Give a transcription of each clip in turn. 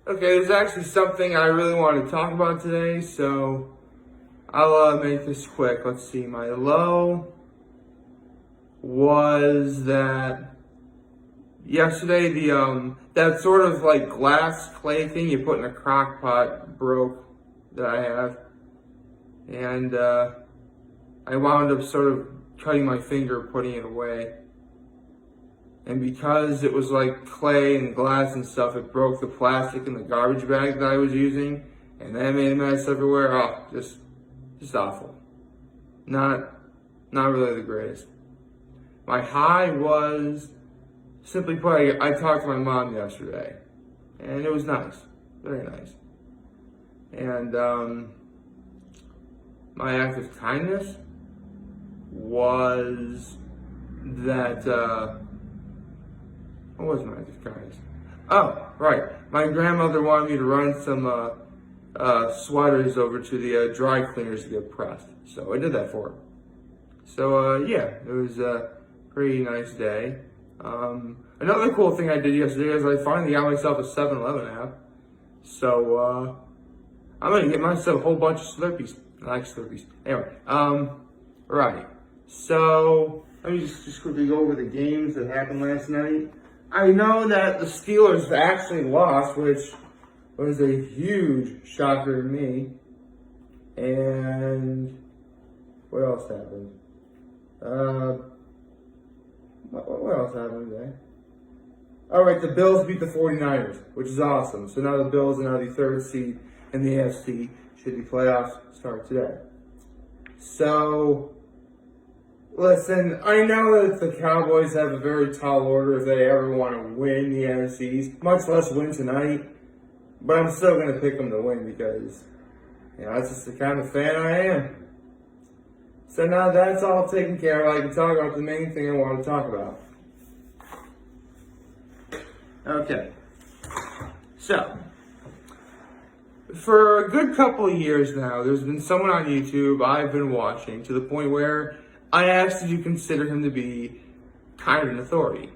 Okay, there's actually something I really want to talk about today, so I'll make this quick. Let's see. My low was that yesterday that sort of like glass clay thing you put in a crock pot broke that I have, and I wound up sort of cutting my finger putting it away. And because it was like clay and glass and stuff, it broke the plastic in the garbage bag that I was using, and that made a mess everywhere. Oh, just awful. Not really the greatest. My high was, simply put, I talked to my mom yesterday, and it was nice, very nice. And my act of kindness was that. What was my act of kindness? Oh, right. My grandmother wanted me to run some sweaters over to the dry cleaners to get pressed, so I did that for her. So yeah, it was a pretty nice day. Another cool thing I did yesterday is I finally got myself a 7-Eleven app. So I'm gonna get myself a whole bunch of Slurpees. I like Slurpees. Anyway, right. So let me just quickly go over the games that happened last night. I know that the Steelers actually lost, which was a huge shocker to me. And what else happened? What else happened today? All right, the Bills beat the 49ers, which is awesome. So now the Bills are now the third seed in the AFC. Should the playoffs start today? So, listen, I know that the Cowboys have a very tall order if they ever want to win the NFCs, much less win tonight. But I'm still going to pick them to win because, that's just the kind of fan I am. So now that's all taken care of, I can talk about the main thing I want to talk about. Okay. So, for a good couple of years now, there's been someone on YouTube I've been watching to the point where I asked, did you consider him to be kind of an authority?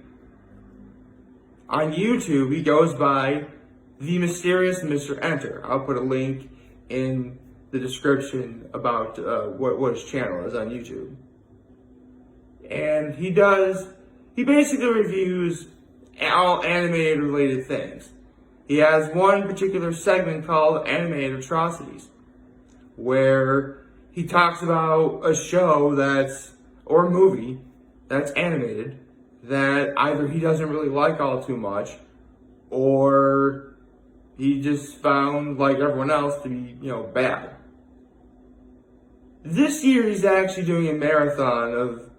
On YouTube, he goes by The Mysterious Mr. Enter. I'll put a link in the description about what his channel is on YouTube. And he basically reviews all animated related things. He has one particular segment called Animated Atrocities, where he talks about a show or a movie that's animated that either he doesn't really like all too much, or he just found, like everyone else, to be, bad. This year he's actually doing a marathon of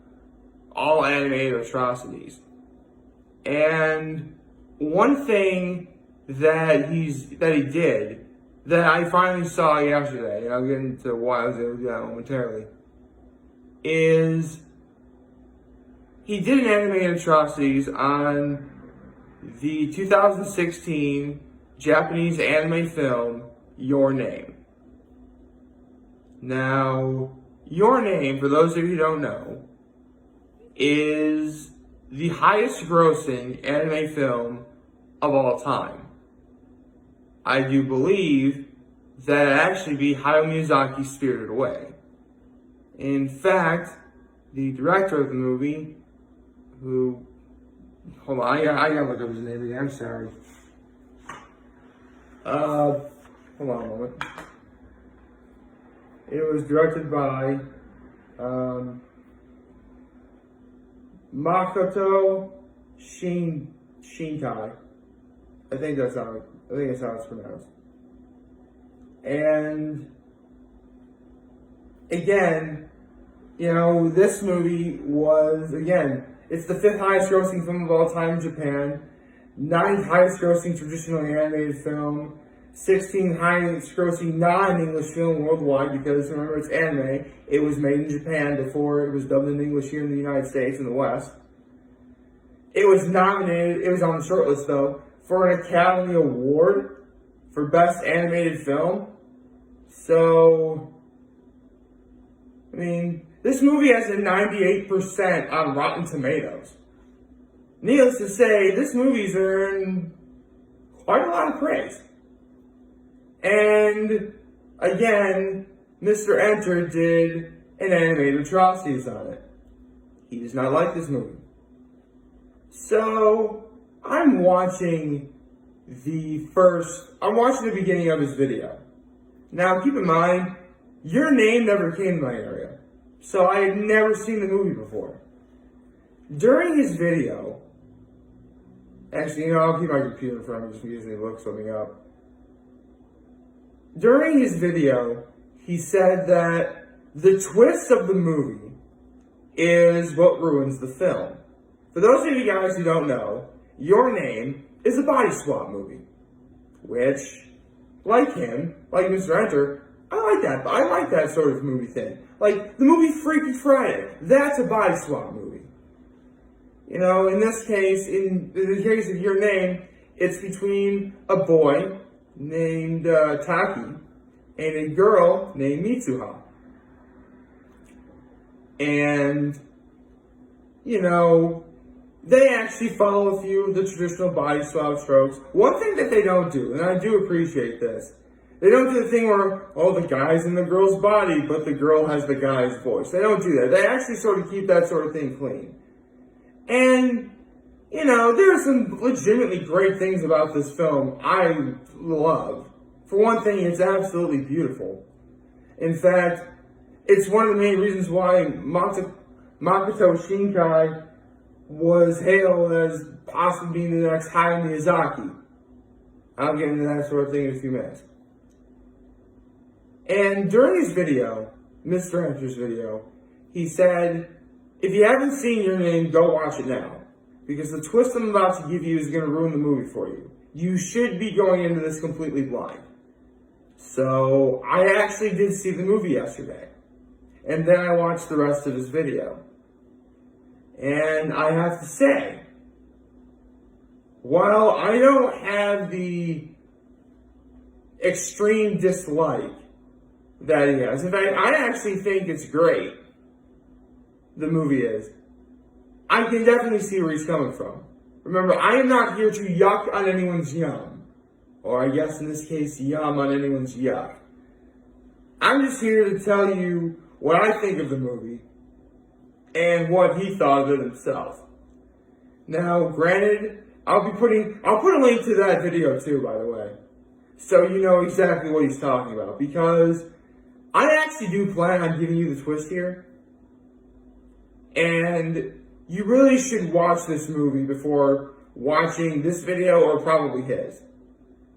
all animated atrocities. And one thing that he did that I finally saw yesterday, and I'll get into why I was able to do that momentarily, is he did an animated atrocities on the 2016 Japanese anime film, Your Name. Now, Your Name, for those of you who don't know, is the highest grossing anime film of all time. I do believe that it actually be Hayao Miyazaki's Spirited Away. In fact, the director of the movie, hold on, I gotta look up his name again, I'm sorry. Hold on a moment. It was directed by Makoto Shinkai. I think that's how it's pronounced. And again, this movie was, it's the 5th highest grossing film of all time in Japan, 9th highest grossing traditionally animated film, 16th highest grossing non-English film worldwide, because remember, it's anime. It was made in Japan before it was dubbed in English here in the United States in the West. It was nominated, it was on the shortlist though, for an Academy Award for Best Animated Film. So, this movie has a 98% on Rotten Tomatoes. Needless to say, this movie's earned quite a lot of praise. And again, Mr. Enter did an Animated Atrocities on it. He does not like this movie. So, I'm watching the beginning of his video. Now, keep in mind, Your Name never came to my area. So, I had never seen the movie before. During his video, actually, I'll keep my computer in front of me just in case they look something up. During his video, he said that the twist of the movie is what ruins the film. For those of you guys who don't know, Your Name is a body swap movie. Which, like him, like Mr. Enter, I like that. I like that sort of movie thing. Like the movie Freaky Friday, that's a body swap movie. In this case, in the case of Your Name, it's between a boy named Taki and a girl named Mitsuha. And, they actually follow a few of the traditional body swap tropes. One thing that they don't do, and I do appreciate this, they don't do the thing where, the guy's in the girl's body, but the girl has the guy's voice. They don't do that. They actually sort of keep that sort of thing clean. And, there are some legitimately great things about this film I love. For one thing, it's absolutely beautiful. In fact, it's one of the main reasons why Makoto Shinkai was hailed as possibly being the next Hayao Miyazaki. I'll get into that sort of thing in a few minutes. And during his video, Mr. Enter's video, he said, if you haven't seen Your Name, go watch it now. Because the twist I'm about to give you is going to ruin the movie for you. You should be going into this completely blind. So, I actually did see the movie yesterday. And then I watched the rest of his video. And I have to say, while I don't have the extreme dislike that he has, in fact, I actually think it's great, the movie is, I can definitely see where he's coming from. Remember, I am not here to yuck on anyone's yum. Or I guess in this case, yum on anyone's yuck. I'm just here to tell you what I think of the movie and what he thought of it himself. Now, granted, I'll put a link to that video too, by the way, so you know exactly what he's talking about, because I actually do plan on giving you the twist here, and you really should watch this movie before watching this video or probably his.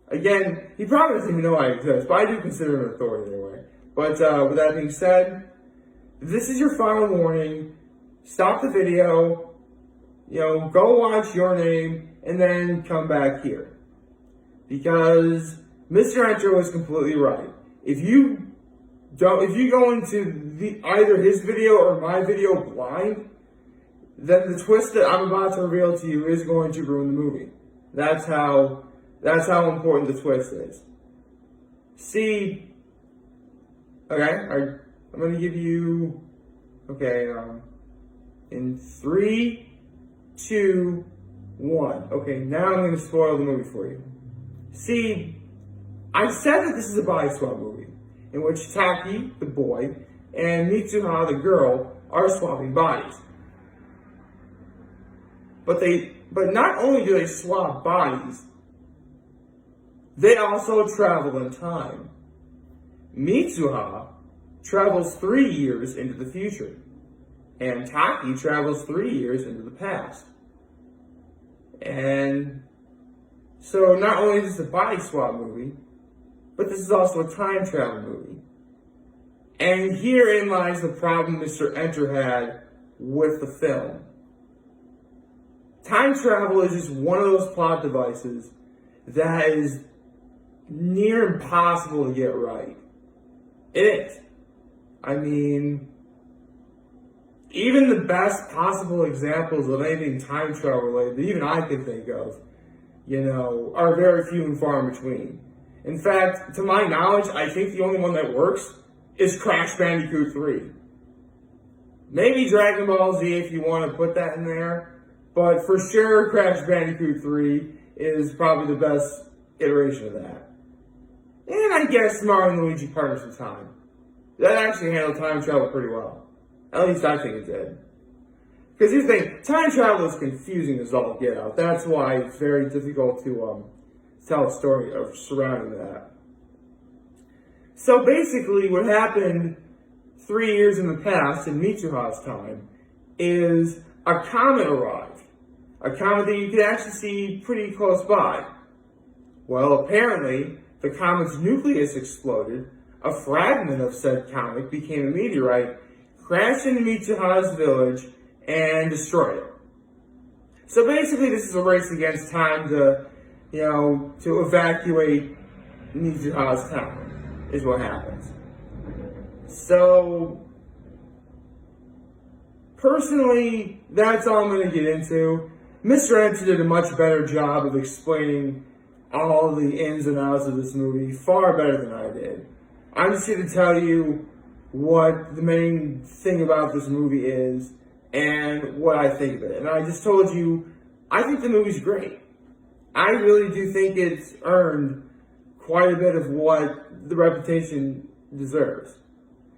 Again, he probably doesn't even know I exist, but I do consider him an authority anyway. But with that being said, this is your final warning. Stop the video, go watch Your Name, and then come back here. Because Mr. Enter was completely right. If you go into either his video or my video blind, then the twist that I'm about to reveal to you is going to ruin the movie. That's how important the twist is. See, okay, I'm going to give you, in 3, 2, 1. Okay, now I'm going to spoil the movie for you. See, I said that this is a body swap movie, in which Taki, the boy, and Mitsuha, the girl, are swapping bodies. But not only do they swap bodies, they also travel in time. Mitsuha travels 3 years into the future, and Taki travels 3 years into the past. And so not only is this a body swap movie, but this is also a time travel movie. And herein lies the problem Mr. Enter had with the film. Time travel is just one of those plot devices that is near impossible to get right. It is. I mean, even the best possible examples of anything time travel related that even I can think of, are very few and far in between. In fact, to my knowledge, I think the only one that works is Crash Bandicoot 3. Maybe Dragon Ball Z if you want to put that in there, but for sure Crash Bandicoot 3 is probably the best iteration of that. And I guess Mario and Luigi Partners in Time. That actually handled time travel pretty well. At least I think it did. Because here's the thing, time travel is confusing as all get out. That's why it's very difficult to tell a story of surrounding that. So basically what happened 3 years in the past, in Mitsuha's time, is a comet arrived. A comet that you could actually see pretty close by. Well, apparently, the comet's nucleus exploded, a fragment of said comet became a meteorite, crashed into Mitsuha's village, and destroyed it. So basically, this is a race against time to evacuate Mitsuha's town, is what happens. So, personally, that's all I'm going to get into. Mr. Enter did a much better job of explaining all the ins and outs of this movie, far better than I did. I'm just here to tell you what the main thing about this movie is and what I think of it. And I just told you, I think the movie's great. I really do think it's earned quite a bit of what the reputation deserves.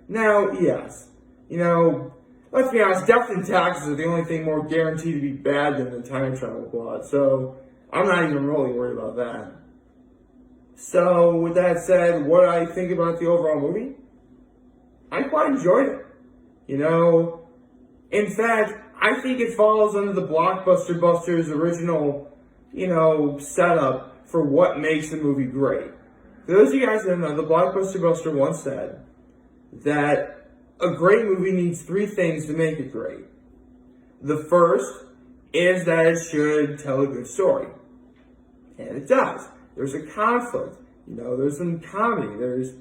Now, yes, let's be honest, death and taxes are the only thing more guaranteed to be bad than the time travel plot, so I'm not even really worried about that. So, with that said, what I think about the overall movie? I quite enjoyed it. In fact, I think it falls under the Blockbuster Busters original, setup for what makes a movie great. For those of you guys that don't know, the Blockbuster Buster once said that a great movie needs 3 things to make it great. The first is that it should tell a good story. And it does. There's a conflict. There's some comedy. There's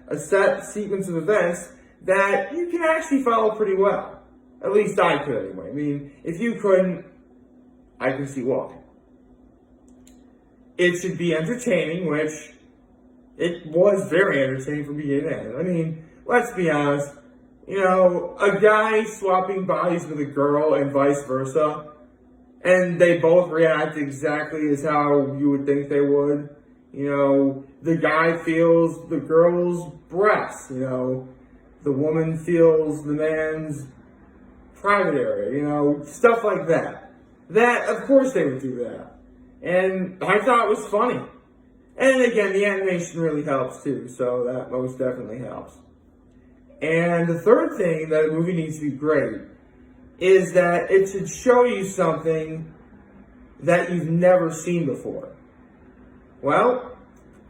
a set sequence of events that you can actually follow pretty well. At least I could anyway. I mean, if you couldn't, I can see why. It should be entertaining, which it was very entertaining from beginning to end. I mean, let's be honest. A guy swapping bodies with a girl and vice versa, and they both react exactly as how you would think they would. The guy feels the girl's breasts, the woman feels the man's private area, stuff like that. That, of course they would do that. And I thought it was funny. And again, the animation really helps too, so that most definitely helps. And the third thing that a movie needs to be great is that it should show you something that you've never seen before. Well,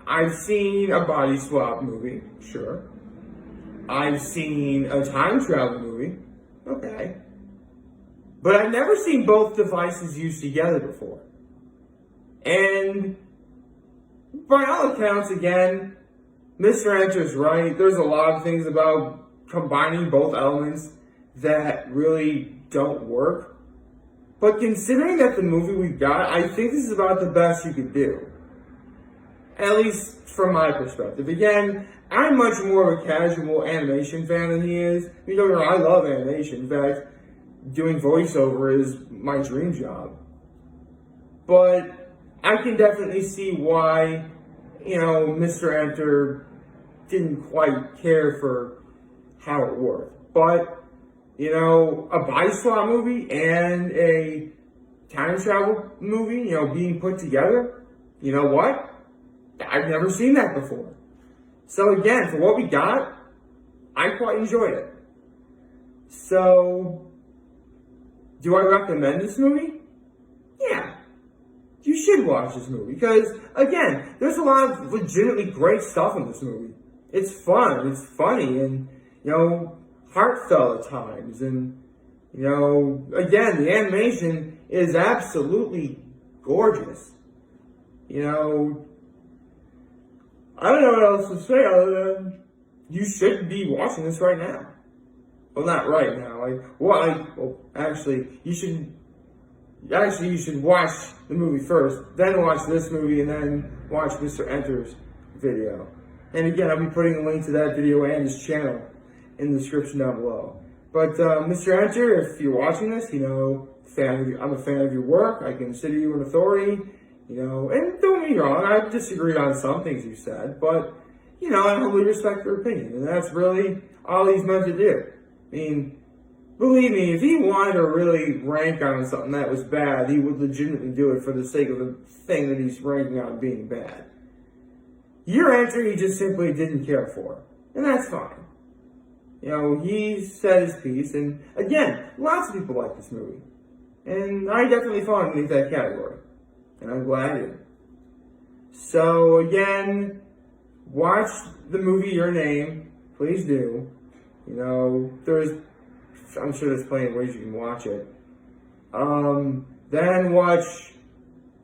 I've seen a body swap movie, sure. I've seen a time travel movie, okay. But I've never seen both devices used together before. And by all accounts, again, Mr. Enter's right. There's a lot of things about combining both elements that really don't work. But considering that the movie we got, I think this is about the best you could do. At least from my perspective. Again, I'm much more of a casual animation fan than he is. I love animation. In fact, doing voiceover is my dream job. But I can definitely see why, Mr. Enter didn't quite care for how it worked. But, a body swap movie and a time travel movie, being put together, you know what? I've never seen that before. So again, for what we got, I quite enjoyed it. So, do I recommend this movie? Yeah. You should watch this movie because, again, there's a lot of legitimately great stuff in this movie. It's fun, it's funny, and, heartfelt at times. And, again, the animation is absolutely gorgeous. I don't know what else to say other than you should be watching this right now. Well, not right now. You should watch the movie first, then watch this movie, and then watch Mr. Enter's video. And again, I'll be putting a link to that video and his channel in the description down below. But Mr. Enter, if you're watching this, I'm a fan of your work. I consider you an authority. And don't get me wrong, I disagreed on some things you said, but, I humbly respect your opinion, and that's really all he's meant to do. I mean, believe me, if he wanted to really rank on something that was bad, he would legitimately do it for the sake of the thing that he's ranking on being bad. Your answer, he just simply didn't care for, and that's fine. He said his piece, and again, lots of people like this movie, and I definitely fall underneath that category, and I'm glad I did. So again, watch the movie Your Name, please do. I'm sure there's plenty of ways you can watch it. Then watch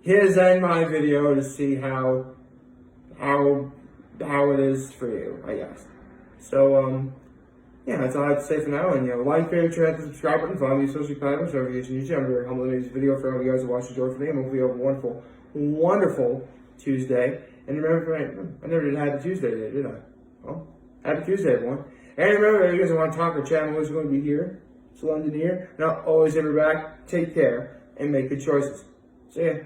his and my video to see how it is for you, I guess. So, that's all I have to say for now. And, like, favorite, share, and subscribe button, follow me on social platforms, wherever you get your YouTube. I'm very humble to make this video for all you guys who watch the joy for me. And hopefully you have a wonderful, wonderful Tuesday. And remember, I never did Happy Tuesday today, did I? Well, Happy Tuesday, everyone. And remember, if you guys want to talk or chat, I'm always going to be here. It's London here. And I'll always have your back. Take care and make good choices. See ya.